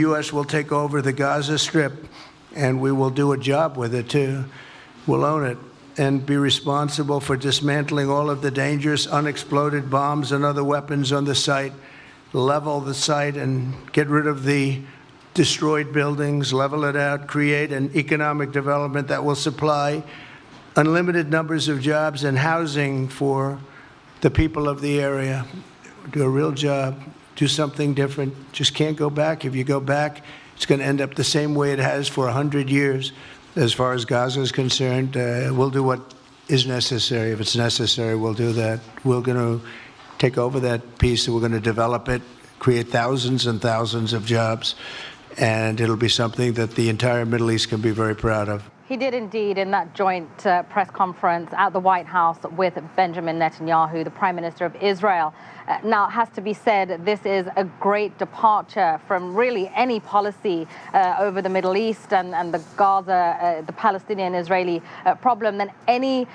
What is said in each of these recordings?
The U.S. will take over the Gaza Strip, and we will do a job with it, too. We'll own it and be responsible for dismantling all of the dangerous unexploded bombs and other weapons on the site, level the site and get rid of the destroyed buildings, level it out, create an economic development that will supply unlimited numbers of jobs and housing for the people of the area. Do a real job, do something different. Just can't go back. If you go back, it's going to end up the same way it has for 100 years. As far as Gaza is concerned, we'll do what is necessary. If it's necessary, we'll do that. We're going to take over that piece, and we're going to develop it, create thousands and thousands of jobs, and it'll be something that the entire Middle East can be very proud of. He did indeed in that joint press conference at the White House with Benjamin Netanyahu, the Prime Minister of Israel. Now, it has to be said, this is a great departure from really any policy over the Middle East and the Gaza, the Palestinian-Israeli problem than any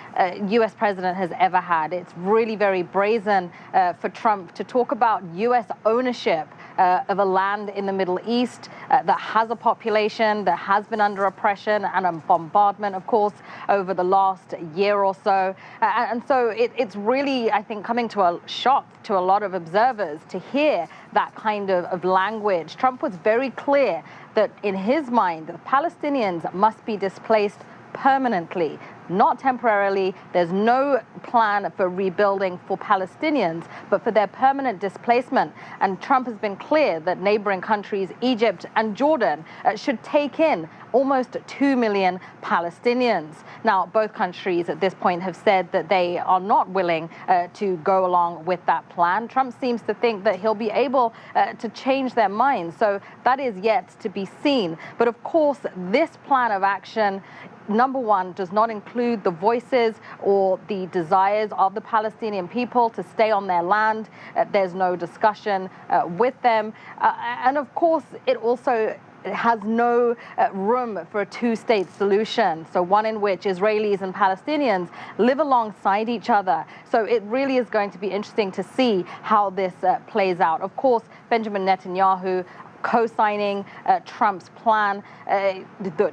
U.S. president has ever had. It's really very brazen for Trump to talk about U.S. ownership of a land in the Middle East that has a population that has been under oppression and a bombardment, of course, over the last year or so. And so it's really, I think, coming to a shock to a lot of observers to hear that kind of language. Trump was very clear that in his mind, the Palestinians must be displaced permanently, not temporarily. There's no plan for rebuilding for Palestinians, but for their permanent displacement. And Trump has been clear that neighboring countries, Egypt and Jordan, should take in almost 2 million Palestinians. Now, both countries at this point have said that they are not willing to go along with that plan. Trump seems to think that he'll be able to change their minds. So that is yet to be seen. But of course, this plan of action, number one, does not include the voices or the desires of the Palestinian people to stay on their land. There's no discussion with them. And of course, it also has no room for a two-state solution, so one in which Israelis and Palestinians live alongside each other. So it really is going to be interesting to see how this plays out. Of course, Benjamin Netanyahu co-signing Trump's plan,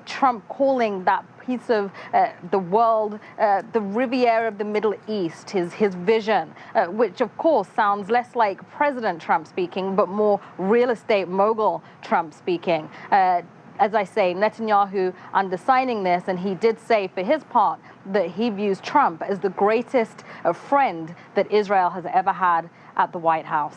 Trump calling that piece of the world, the Riviera of the Middle East, his vision, which of course sounds less like President Trump speaking, but more real estate mogul Trump speaking. As I say, Netanyahu undersigning this, and he did say for his part that he views Trump as the greatest friend that Israel has ever had at the White House.